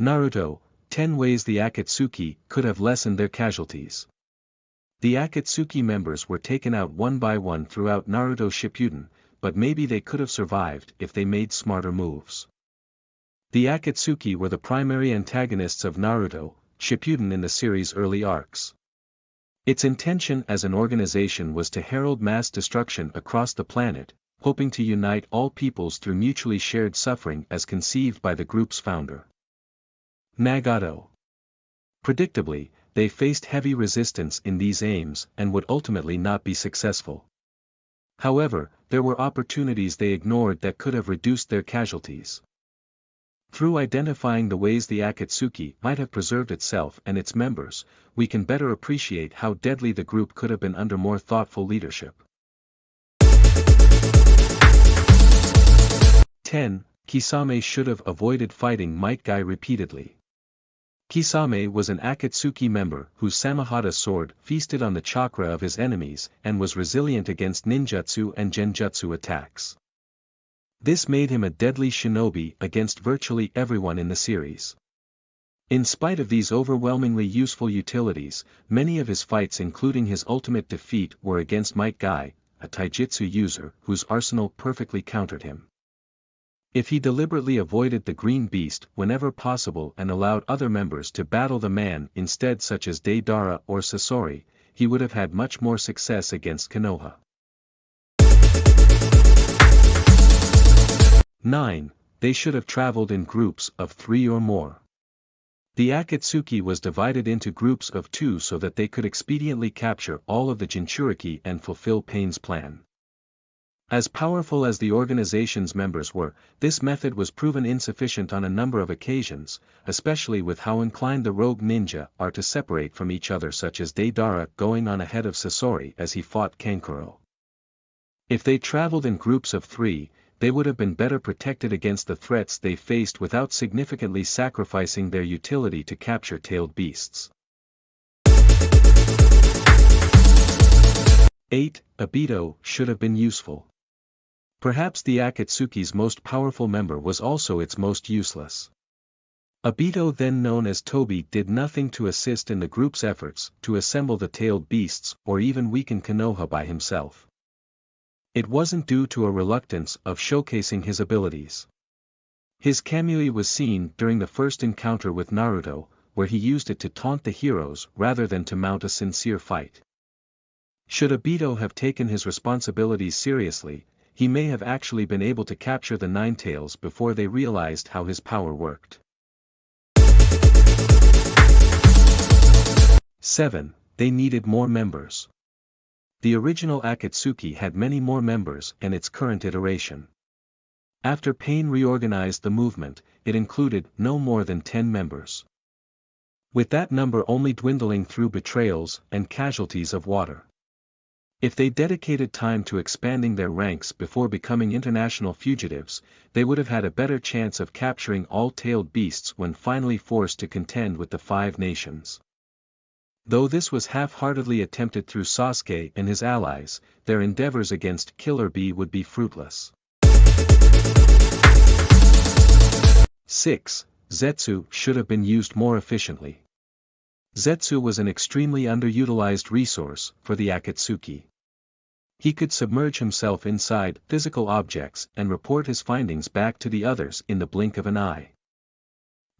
Naruto, 10 ways the Akatsuki could have lessened their casualties. The Akatsuki members were taken out one by one throughout Naruto Shippuden, but maybe they could have survived if they made smarter moves. The Akatsuki were the primary antagonists of Naruto Shippuden in the series' early arcs. Its intention as an organization was to herald mass destruction across the planet, hoping to unite all peoples through mutually shared suffering as conceived by the group's founder, Nagato. Predictably, they faced heavy resistance in these aims and would ultimately not be successful. However, there were opportunities they ignored that could have reduced their casualties. Through identifying the ways the Akatsuki might have preserved itself and its members, we can better appreciate how deadly the group could have been under more thoughtful leadership. 10. Kisame should have avoided fighting Might Guy repeatedly. Kisame was an Akatsuki member whose Samahata sword feasted on the chakra of his enemies and was resilient against ninjutsu and genjutsu attacks. This made him a deadly shinobi against virtually everyone in the series. In spite of these overwhelmingly useful utilities, many of his fights including his ultimate defeat were against Might Guy, a taijutsu user whose arsenal perfectly countered him. If he deliberately avoided the green beast whenever possible and allowed other members to battle the man instead such as Deidara or Sasori, he would have had much more success against Konoha. 9. They should have traveled in groups of 3 or more. The Akatsuki was divided into groups of 2 so that they could expediently capture all of the Jinchuriki and fulfill Pain's plan. As powerful as the organization's members were, this method was proven insufficient on a number of occasions, especially with how inclined the rogue ninja are to separate from each other such as Deidara going on ahead of Sasori as he fought Kankuro. If they traveled in groups of 3, they would have been better protected against the threats they faced without significantly sacrificing their utility to capture tailed beasts. 8. Obito should have been useful. Perhaps the Akatsuki's most powerful member was also its most useless. Obito, then known as Tobi, did nothing to assist in the group's efforts to assemble the tailed beasts or even weaken Konoha by himself. It wasn't due to a reluctance of showcasing his abilities. His kamui was seen during the first encounter with Naruto, where he used it to taunt the heroes rather than to mount a sincere fight. Should Obito have taken his responsibilities seriously, he may have actually been able to capture the Nine Tails before they realized how his power worked. 7. They needed more members. The original Akatsuki had many more members in its current iteration. After Pain reorganized the movement, it included no more than 10 members. With that number only dwindling through betrayals and casualties of water. If they dedicated time to expanding their ranks before becoming international fugitives, they would have had a better chance of capturing all tailed beasts when finally forced to contend with the 5 nations. Though this was half-heartedly attempted through Sasuke and his allies, their endeavors against Killer Bee would be fruitless. 6. Zetsu should have been used more efficiently. Zetsu was an extremely underutilized resource for the Akatsuki. He could submerge himself inside physical objects and report his findings back to the others in the blink of an eye.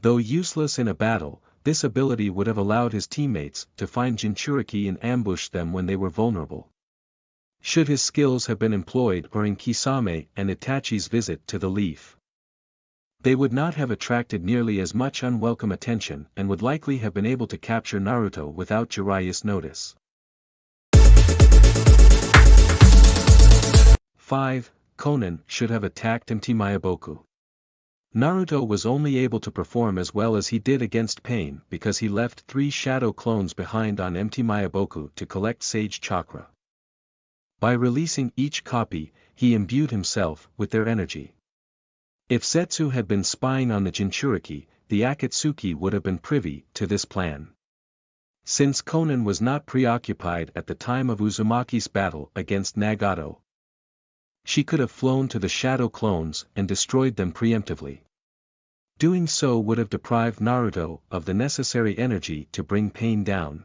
Though useless in a battle, this ability would have allowed his teammates to find Jinchuriki and ambush them when they were vulnerable. Should his skills have been employed during Kisame and Itachi's visit to the Leaf, they would not have attracted nearly as much unwelcome attention and would likely have been able to capture Naruto without Jiraiya's notice. 5. Konan should have attacked Mt. Mayaboku. Naruto was only able to perform as well as he did against Pain because he left 3 shadow clones behind on Mt. Mayaboku to collect Sage Chakra. By releasing each copy, he imbued himself with their energy. If Zetsu had been spying on the Jinchuriki, the Akatsuki would have been privy to this plan. Since Konan was not preoccupied at the time of Uzumaki's battle against Nagato, she could have flown to the shadow clones and destroyed them preemptively. Doing so would have deprived Naruto of the necessary energy to bring pain down.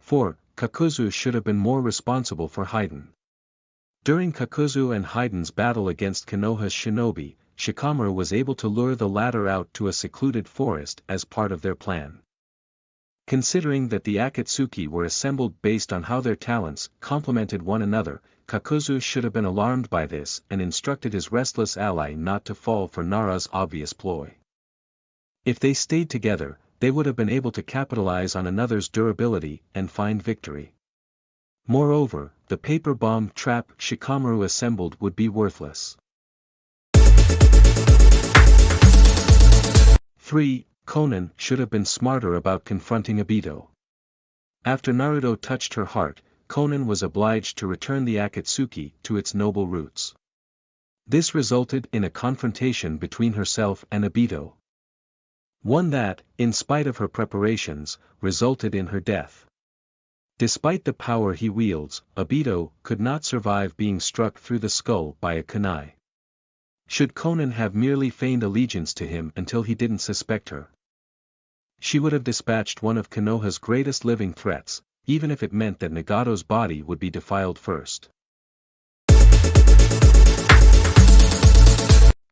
4. Kakuzu should have been more responsible for Haiden. During Kakuzu and Haiden's battle against Konoha's shinobi, Shikamaru was able to lure the latter out to a secluded forest as part of their plan. Considering that the Akatsuki were assembled based on how their talents complemented one another, Kakuzu should have been alarmed by this and instructed his restless ally not to fall for Nara's obvious ploy. If they stayed together, they would have been able to capitalize on another's durability and find victory. Moreover, the paper bomb trap Shikamaru assembled would be worthless. 3. Konan should have been smarter about confronting Obito. After Naruto touched her heart, Konan was obliged to return the Akatsuki to its noble roots. This resulted in a confrontation between herself and Obito. One that, in spite of her preparations, resulted in her death. Despite the power he wields, Obito could not survive being struck through the skull by a kunai. Should Konan have merely feigned allegiance to him until he didn't suspect her? She would have dispatched one of Konoha's greatest living threats, even if it meant that Nagato's body would be defiled first.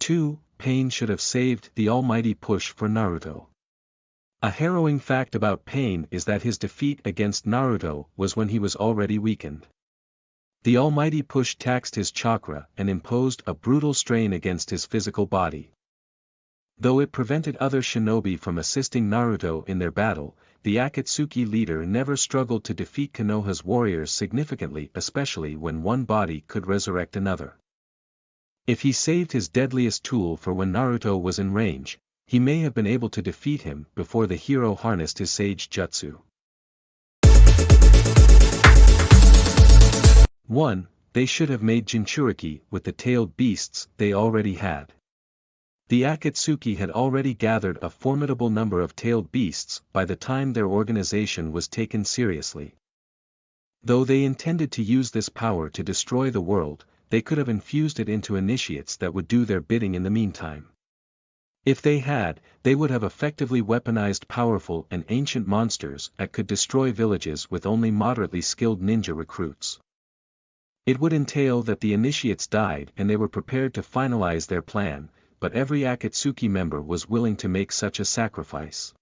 2. Pain should have saved the almighty push for Naruto. A harrowing fact about Pain is that his defeat against Naruto was when he was already weakened. The almighty push taxed his chakra and imposed a brutal strain against his physical body. Though it prevented other shinobi from assisting Naruto in their battle, the Akatsuki leader never struggled to defeat Konoha's warriors significantly, especially when one body could resurrect another. If he saved his deadliest tool for when Naruto was in range, he may have been able to defeat him before the hero harnessed his sage jutsu. 1. They should have made Jinchuriki with the tailed beasts they already had. The Akatsuki had already gathered a formidable number of tailed beasts by the time their organization was taken seriously. Though they intended to use this power to destroy the world, they could have infused it into initiates that would do their bidding in the meantime. If they had, they would have effectively weaponized powerful and ancient monsters that could destroy villages with only moderately skilled ninja recruits. It would entail that the initiates died and they were prepared to finalize their plan, but every Akatsuki member was willing to make such a sacrifice.